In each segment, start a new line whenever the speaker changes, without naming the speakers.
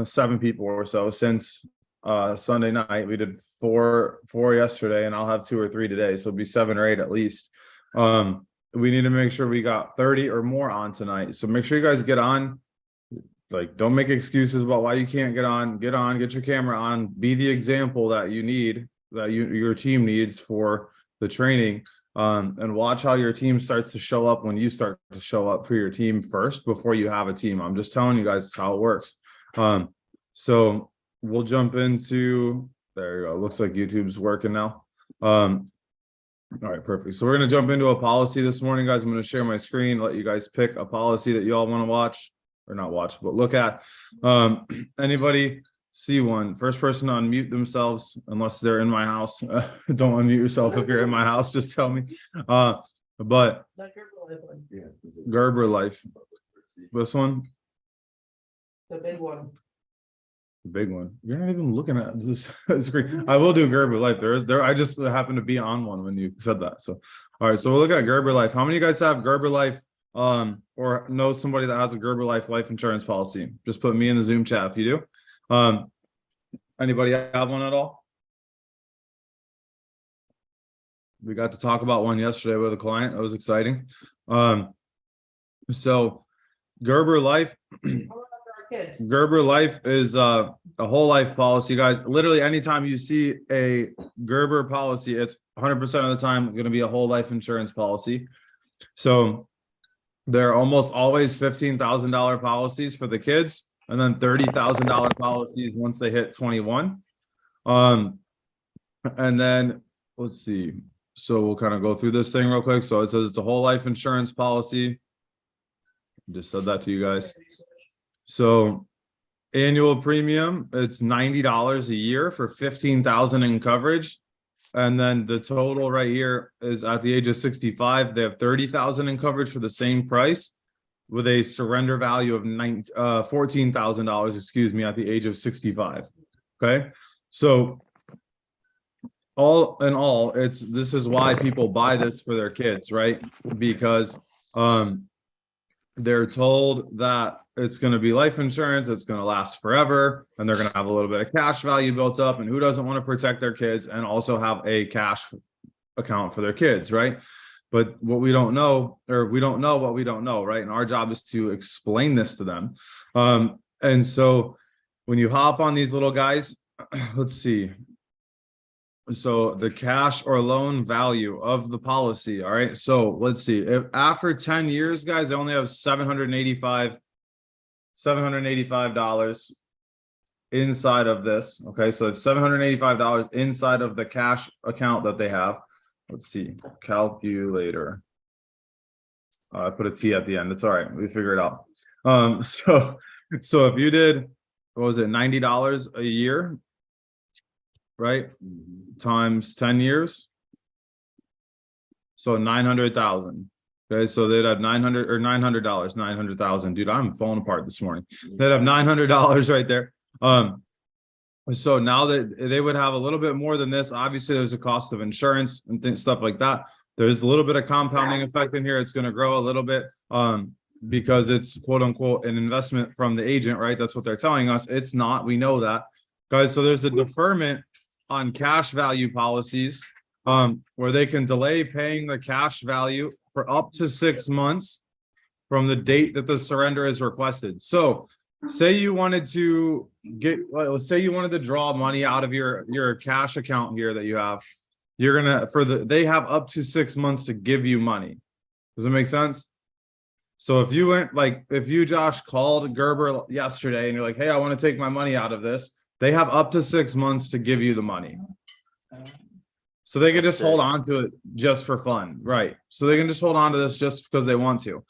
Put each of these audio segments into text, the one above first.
7 people or so since Sunday night. We did four yesterday, and I'll have 2 or 3 today, so it'll be 7 or 8 at least. We need to make sure we got 30 or more on tonight, so make sure you guys get on. Like, don't make excuses about why you can't get on. Get on, get your camera on, be the example that you need, that your team needs for the training. And watch how your team starts to show up when you start to show up for your team first before you have a team. I'm just telling you guys how it works. So we'll jump into, there you go. Looks like YouTube's working now. All right, perfect. So we're going to jump into a policy this morning, guys. I'm going to share my screen, let you guys pick a policy that you all want to watch, or not watch, but look at. Anybody see one? First person to unmute themselves, unless they're in my house. Don't unmute yourself if you're in my house, just tell me. But Gerber Life. This one?
The big one.
The big one. You're not even looking at this screen. I will do Gerber Life. I just happened to be on one when you said that. So, all right. So we'll look at Gerber Life. How many of you guys have Gerber Life, or know somebody that has a Gerber life insurance policy? Just put me in the Zoom chat if you do. Anybody have one at all? We got to talk about one yesterday with a client. That was exciting. So Gerber Life. Gerber Life is a whole life policy, guys. Literally, anytime you see a Gerber policy, it's 100% of the time going to be a whole life insurance policy. So they're almost always $15,000 policies for the kids, and then $30,000 policies once they hit 21. And then let's see. So we'll kind of go through this thing real quick. So it says it's a whole life insurance policy. Just said that to you guys. So annual premium, it's $90 a year for $15,000 in coverage. And then the total right here is at the age of 65, they have $30,000 in coverage for the same price, with a surrender value of $14,000, excuse me, at the age of 65. Okay. So all in all, this is why people buy this for their kids, right? Because they're told that it's going to be life insurance, it's going to last forever, and they're going to have a little bit of cash value built up. And who doesn't want to protect their kids and also have a cash account for their kids, right? But what we don't know, or we don't know what we don't know, right? And our job is to explain this to them. And so when you hop on these little guys, let's see. So the cash or loan value of the policy. All right. So let's see, if after 10 years, guys, they only have $785 inside of this. Okay. So it's $785 inside of the cash account that they have. Let's see, calculator. I put a T at the end. It's all right. We figure it out. So if you did, what was it? $90 a year, right? Times 10 years. So 900,000. Okay. So they'd have $900,000. Dude, I'm falling apart this morning. They'd have $900 right there. So now that they would have a little bit more than this, obviously there's a cost of insurance and stuff like that. There's a little bit of compounding effect in here. It's going to grow a little bit because it's quote unquote an investment from the agent, right? That's what they're telling us. It's not. We know that, guys. So there's a deferment on cash value policies where they can delay paying the cash value for up to 6 months from the date that the surrender is requested. So say you wanted to let's say you wanted to draw money out of your cash account here that you have. You're gonna they have up to 6 months to give you money. Does it make sense? So if you went, like, if you, Josh, called Gerber yesterday and you're like, hey, I want to take my money out of this, they have up to 6 months to give you the money. So they can just hold on to it just for fun, right? So they can just hold on to this just because they want to.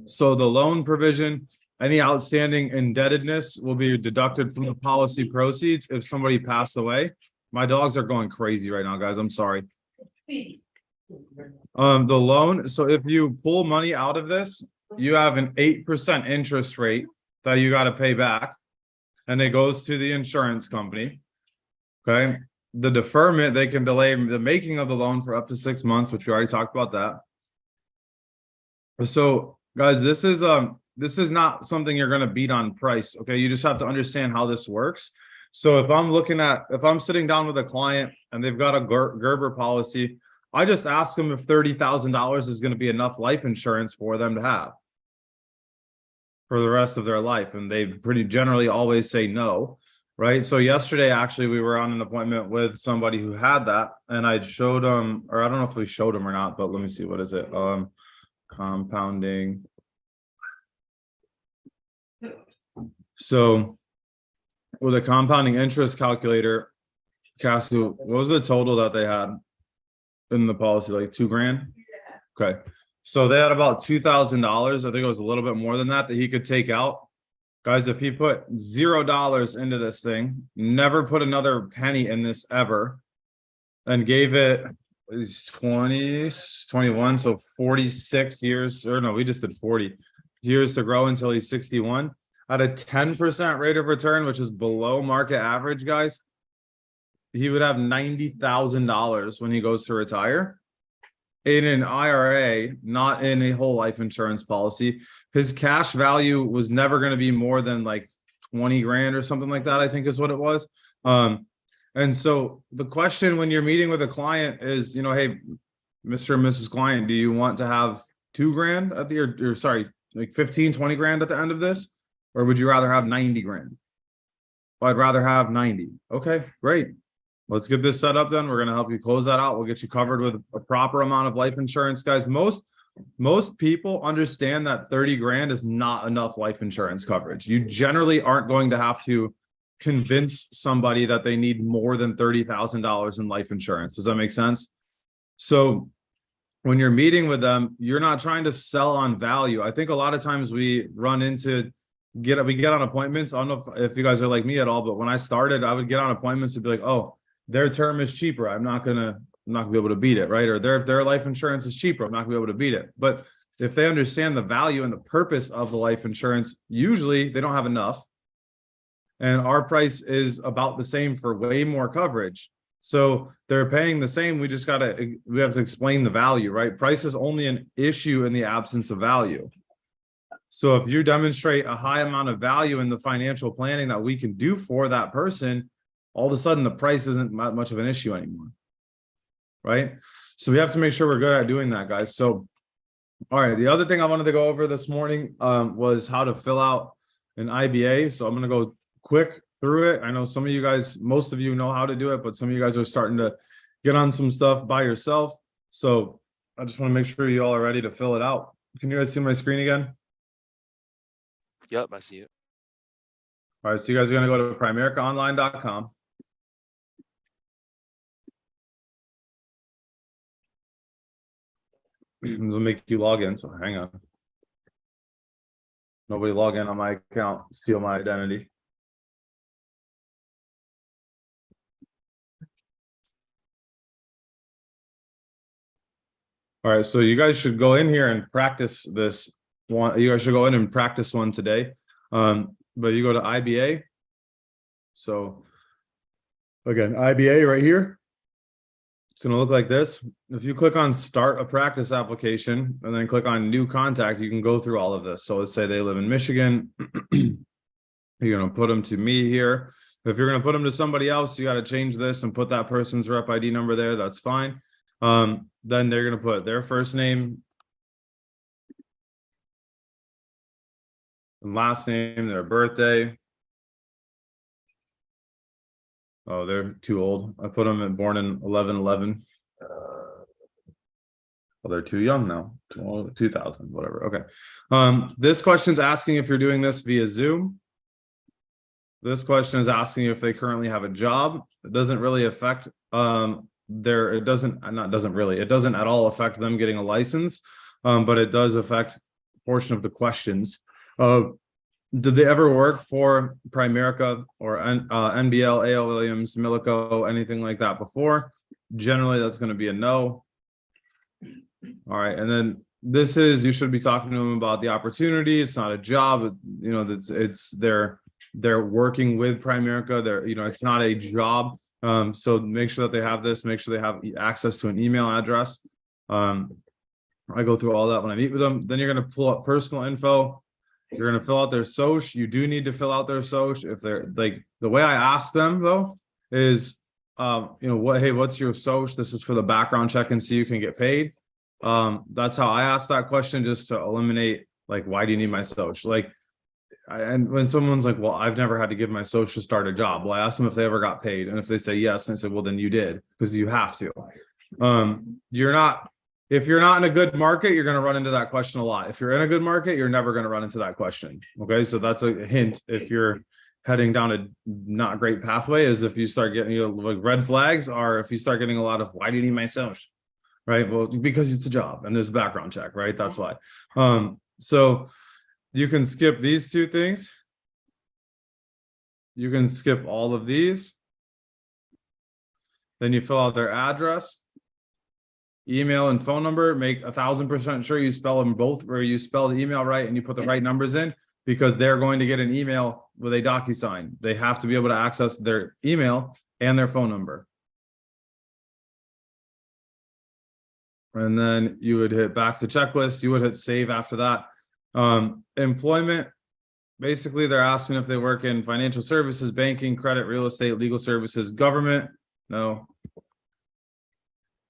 So the loan provision, any outstanding indebtedness will be deducted from the policy proceeds if somebody passed away. My dogs are going crazy right now, guys. I'm sorry. The loan, so if you pull money out of this, you have an 8% interest rate that you got to pay back, and it goes to the insurance company. Okay. The deferment, they can delay the making of the loan for up to 6 months, which we already talked about that. So guys, this is this is not something you're going to beat on price. Okay. You just have to understand how this works. So if I'm sitting down with a client and they've got a Gerber policy, I just ask them if $30,000 is going to be enough life insurance for them to have for the rest of their life. And they pretty generally always say no. Right. So yesterday, actually, we were on an appointment with somebody who had that, and I showed them, or I don't know if we showed them or not, but let me see, what is it? Compounding. So with a compounding interest calculator, Cassie, what was the total that they had in the policy? Like $2,000? Okay. So they had about $2,000. I think it was a little bit more than that he could take out. Guys, if he put $0 into this thing, never put another penny in this ever, and gave it 21, so 46 years, or no, we just did 40 years to grow until he's 61, at a 10% rate of return, which is below market average, guys, he would have $90,000 when he goes to retire in an IRA, not in a whole life insurance policy. His cash value was never going to be more than like 20 grand or something like that, I think is what it was. And so the question when you're meeting with a client is, you know, hey, Mr. and Mrs. Client, do you want to have $2,000 at the, or sorry, like 15, 20 grand at the end of this? Or would you rather have 90 grand? Well, I'd rather have 90. Okay, great. Let's get this set up then. We're going to help you close that out. We'll get you covered with a proper amount of life insurance, guys. Most people understand that 30 grand is not enough life insurance coverage. You generally aren't going to have to convince somebody that they need more than $30,000 in life insurance. Does that make sense? So when you're meeting with them, you're not trying to sell on value. I think a lot of times we run into we get on appointments. I don't know if you guys are like me at all, but when I started, I would get on appointments and be like, oh, their term is cheaper. I'm not gonna be able to beat it, right? Or their life insurance is cheaper. I'm not gonna be able to beat it. But if they understand the value and the purpose of the life insurance, usually they don't have enough. And our price is about the same for way more coverage. So they're paying the same. We have to explain the value, right? Price is only an issue in the absence of value. So if you demonstrate a high amount of value in the financial planning that we can do for that person, all of a sudden the price isn't much of an issue anymore, right? So we have to make sure we're good at doing that, guys. So, all right, the other thing I wanted to go over this morning was how to fill out an IBA. So I'm going to go quick through it. I know some of you guys, most of you know how to do it, but some of you guys are starting to get on some stuff by yourself. So I just want to make sure you all are ready to fill it out. Can you guys see my screen again?
Yep, I see it.
All right, so you guys are going to go to primericaonline.com. This will make you log in, so hang on. Nobody log in on my account, steal my identity. All right, so you guys should go in here and practice this one. You guys should go in and practice one today. But you go to IBA. So again, IBA right here. It's going to look like this. If you click on start a practice application and then click on new contact, you can go through all of this. So let's say they live in Michigan. You're going to put them to me here. If you're going to put them to somebody else, you got to change this and put that person's rep ID number there. That's fine. Then they're going to put their first name and last name, their birthday. Oh, they're too old. I put them born in 11/11. Well, they're too young now. 2000, whatever. Okay. This question's asking if you're doing this via Zoom. This question is asking if they currently have a job. It doesn't really affect it doesn't at all affect them getting a license, but it does affect a portion of the questions. Did they ever work for Primerica or NBL, A.L. Williams, Milico, anything like that before? Generally, that's going to be a no. All right, and then this is, you should be talking to them about the opportunity. It's not a job, you know, they're working with Primerica. It's not a job. So make sure that they have this, make sure they have access to an email address. I go through all that when I meet with them. Then you're going to pull up personal info. You're gonna fill out their social. You do need to fill out their social. If they're like, the way I ask them though is, hey, what's your social? This is for the background check and so you can get paid. That's how I ask that question, just to eliminate, like, why do you need my social? Like, and when someone's like, well, I've never had to give my social to start a job. Well, I ask them if they ever got paid. And if they say yes, and I said, well, then you did, because you have to. If you're not in a good market, you're going to run into that question a lot. If you're in a good market, you're never going to run into that question. Okay. So that's a hint. If you're heading down a not great pathway, is if you start getting, like, red flags, or if you start getting a lot of, why do you need my social? Right. Well, because it's a job and there's a background check, right? That's why. So you can skip these two things. You can skip all of these. Then you fill out their address, email, and phone number. Make 1,000% sure you spell them both, or you spell the email right and you put the right numbers in, because they're going to get an email with a DocuSign. They have to be able to access their email and their phone number. And then you would hit back to checklist. You would hit save after that. Employment, basically they're asking if they work in financial services, banking, credit, real estate, legal services, government. No.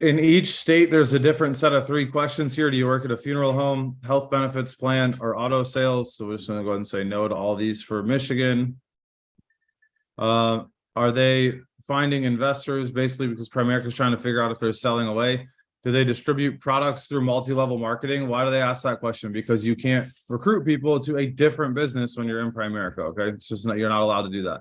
In each state, there's a different set of 3 questions here. Do you work at a funeral home, health benefits plan, or auto sales? So we're just gonna go ahead and say no to all these for Michigan. Are they finding investors? Basically, because Primerica is trying to figure out if they're selling away. Do they distribute products through multi-level marketing? Why do they ask that question? Because you can't recruit people to a different business when you're in Primerica. Okay, it's just not, you're not allowed to do that.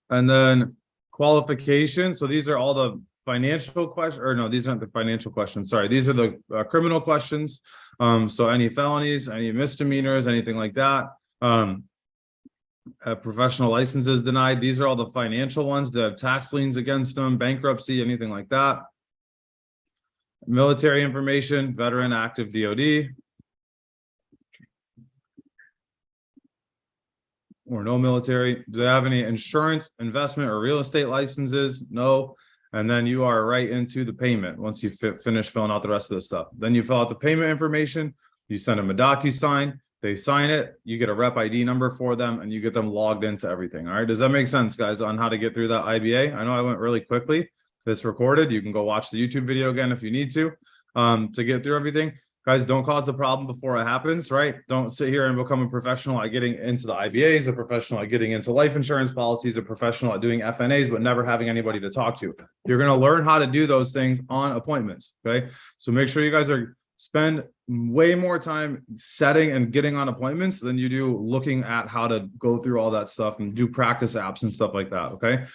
And then qualification. So these are all the financial questions, or no, these aren't the financial questions. Sorry, these are the criminal questions. So any felonies, any misdemeanors, anything like that. Professional licenses denied. These are all the financial ones that have tax liens against them, bankruptcy, anything like that. Military information, veteran, active, DOD. Or no military. Do they have any insurance, investment, or real estate licenses? No. And then you are right into the payment once you finish filling out the rest of the stuff. Then you fill out the payment information. You send them a DocuSign. They sign it. You get a rep ID number for them, and you get them logged into everything. All right. Does that make sense, guys, on how to get through that IBA? I know I went really quickly. It's recorded. You can go watch the YouTube video again if you need to get through everything. Guys, don't cause the problem before it happens, right? Don't sit here and become a professional at getting into the IBAs, a professional at getting into life insurance policies, a professional at doing FNAs, but never having anybody to talk to. You're going to learn how to do those things on appointments, okay? So make sure you guys spend way more time setting and getting on appointments than you do looking at how to go through all that stuff and do practice apps and stuff like that, okay?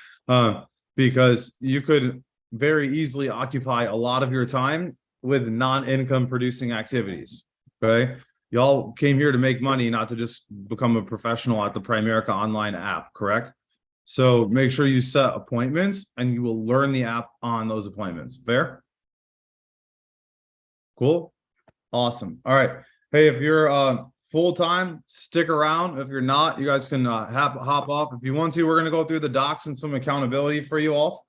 Because you could very easily occupy a lot of your time with non-income producing activities. Okay. Y'all came here to make money, not to just become a professional at the Primerica online app, correct? So make sure you set appointments and you will learn the app on those appointments. Fair? Cool. Awesome. All right. Hey, if you're full-time, stick around. If you're not, you guys can hop off. If you want to, we're going to go through the docs and some accountability for you all.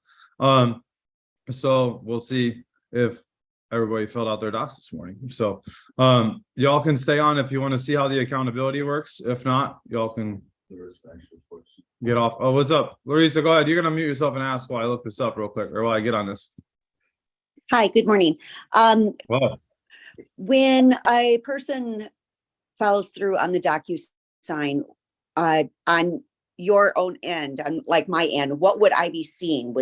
So we'll see if everybody filled out their docs this morning. So y'all can stay on if you want to see how the accountability works. If not, y'all can get off. Oh, what's up? Larissa, go ahead. You're going to mute yourself and ask while I look this up real quick, or while I get on this.
Hi, good morning.
Wow.
When a person follows through on the DocuSign on your own end, on like my end, what would I be seeing?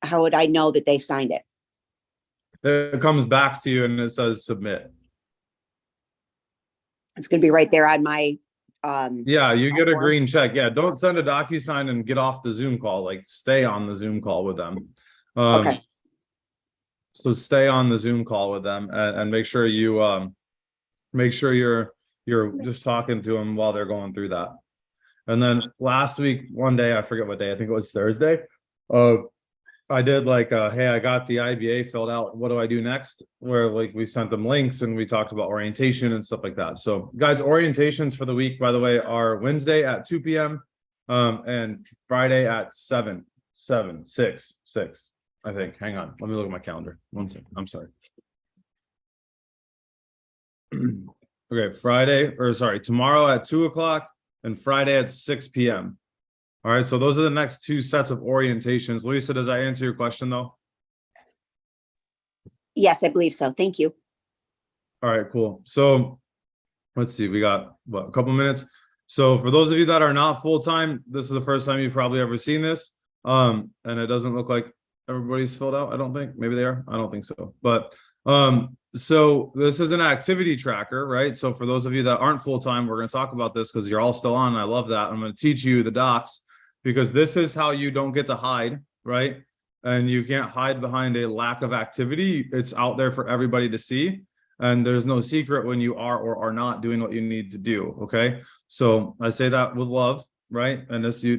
How would I know that they signed it?
It comes back to you and it says submit.
It's going to be right there on my
yeah, you get a
form.
green check. Yeah, don't send a DocuSign and get off the Zoom call. Like, stay on the Zoom call with them.
Okay.
So stay on the Zoom call with them and make sure you make sure you're just talking to them while they're going through that. And then last week, one day, I forget what day, I think it was Thursday. I did like, hey, I got the IBA filled out. What do I do next? Where like we sent them links and we talked about orientation and stuff like that. So guys, orientations for the week, by the way, are Wednesday at 2 p.m. And Friday at 6, I think. Hang on. Let me look at my calendar. 1 second. I'm sorry. Okay, tomorrow at 2 o'clock and Friday at 6 p.m. All right, so those are the next two sets of orientations. Lisa, does that answer your question though?
Yes, I believe so. Thank you.
All right, cool. So let's see, we got a couple minutes. So for those of you that are not full-time, this is the first time you've probably ever seen this. And it doesn't look like everybody's filled out. I don't think. Maybe they are. I don't think so. But so this is an activity tracker, right? So for those of you that aren't full-time, we're going to talk about this because you're all still on. I love that. I'm going to teach you the docs because this is how you don't get to hide, right? And you can't hide behind a lack of activity. It's out there for everybody to see. And there's no secret when you are or are not doing what you need to do. Okay. So I say that with love, right? And this, you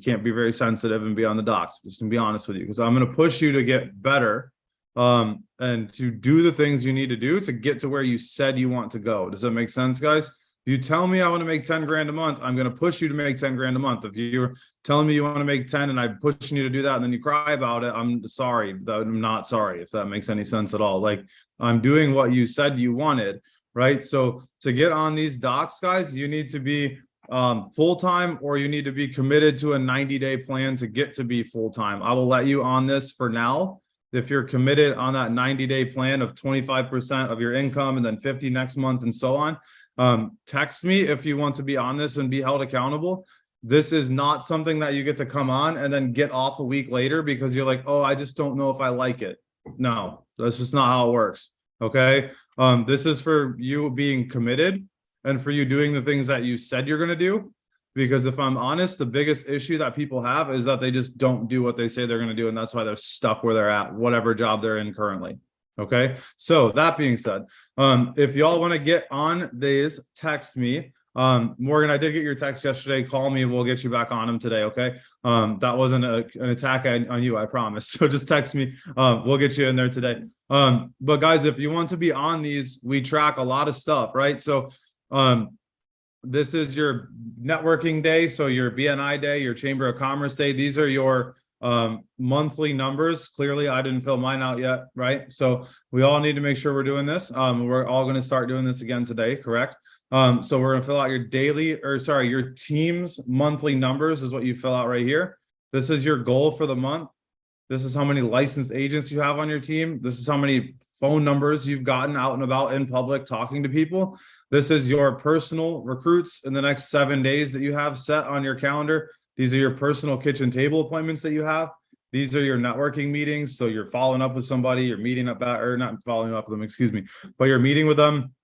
can't be very sensitive and be on the docs, just to be honest with you, because I'm going to push you to get better and to do the things you need to do to get to where you said you want to go. Does that make sense, guys? If you tell me I want to make 10 grand a month, I'm going to push you to make 10 grand a month. If you're telling me you want to make 10 and I'm pushing you to do that and then you cry about it, I'm sorry. I'm not sorry if that makes any sense at all. Like, I'm doing what you said you wanted, right? So to get on these docs, guys, you need to be full-time or you need to be committed to a 90-day plan to get to be full-time. I will let you on this for now. If you're committed on that 90-day plan of 25% of your income and then 50 next month and so on, text me if you want to be on this and be held accountable. This is not something that you get to come on and then get off a week later because you're like, oh, I just don't know if I like it. No, that's just not how it works. Okay. This is for you being committed and for you doing the things that you said you're going to do. Because if I'm honest, the biggest issue that people have is that they just don't do what they say they're going to do. And that's why they're stuck where they're at, whatever job they're in currently. Okay. So that being said, if y'all want to get on these, text me. Morgan, I did get your text yesterday. Call me. We'll get you back on them today. Okay. That wasn't an attack on you, I promise. So just text me. We'll get you in there today. But guys, if you want to be on these, we track a lot of stuff, right? So, this is your networking day. So your BNI day, your Chamber of Commerce day. These are your monthly numbers. Clearly, I didn't fill mine out yet, right? So we all need to make sure we're doing this. We're all going to start doing this again today, correct? So we're going to fill out your team's monthly numbers is what you fill out right here. This is your goal for the month. This is how many licensed agents you have on your team. This is how many phone numbers you've gotten out and about in public talking to people. This is your personal recruits in the next 7 days that you have set on your calendar. These are your personal kitchen table appointments that you have. These are your networking meetings. So you're following up with somebody, you're meeting up, or not following up with them, excuse me, but you're meeting with them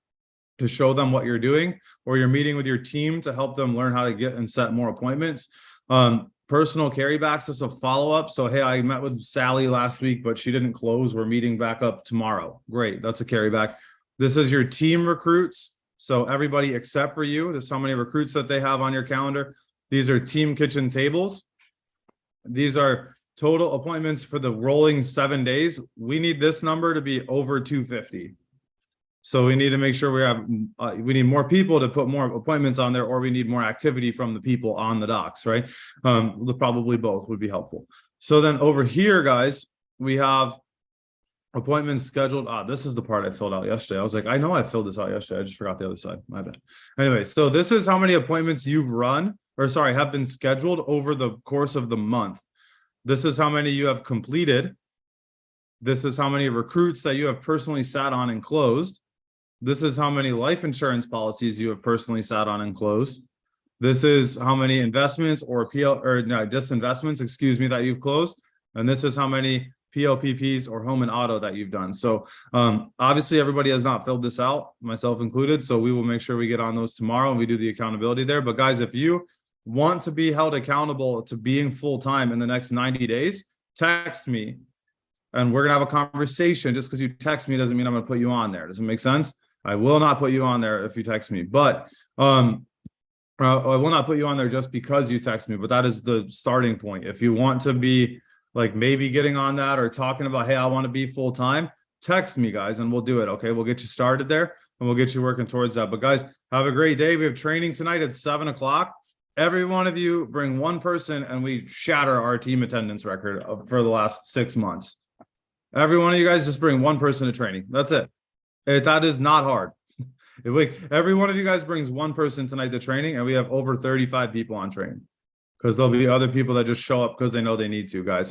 to show them what you're doing, or you're meeting with your team to help them learn how to get and set more appointments. Personal carrybacks is a follow-up. So, hey, I met with Sally last week, but she didn't close. We're meeting back up tomorrow. Great. That's a carryback. This is your team recruits. So everybody except for you, this is how many recruits that they have on your calendar. These are team kitchen tables. These are total appointments for the rolling 7 days. We need this number to be over 250. So we need to make sure we need more people to put more appointments on there, or we need more activity from the people on the docs, right? Probably both would be helpful. So then over here, guys, we have appointments scheduled. This is the part I filled out yesterday. I was like, I know I filled this out yesterday. I just forgot the other side. My bad. Anyway, so this is how many appointments you've have been scheduled over the course of the month. This is how many you have completed. This is how many recruits that you have personally sat on and closed. This is how many life insurance policies you have personally sat on and closed. This is how many investments just investments, excuse me, that you've closed. And this is how many PLPPs or home and auto that you've done. So obviously everybody has not filled this out, myself included. So we will make sure we get on those tomorrow and we do the accountability there. But guys, if you want to be held accountable to being full-time in the next 90 days, text me and we're going to have a conversation. Just because you text me doesn't mean I'm going to put you on there. Does it make sense? I will not put you on there if you text me, but I will not put you on there just because you text me, but that is the starting point. If you want to be like maybe getting on that or talking about, hey, I want to be full-time, text me, guys, and we'll do it. Okay. We'll get you started there and we'll get you working towards that. But guys, have a great day. We have training tonight at 7 o'clock. Every one of you bring one person and we shatter our team attendance record for the last 6 months. Every one of you guys just bring one person to training. That's it. That is not hard. If every one of you guys brings one person tonight to training, and we have over 35 people on training. Because there'll be other people that just show up because they know they need to, guys.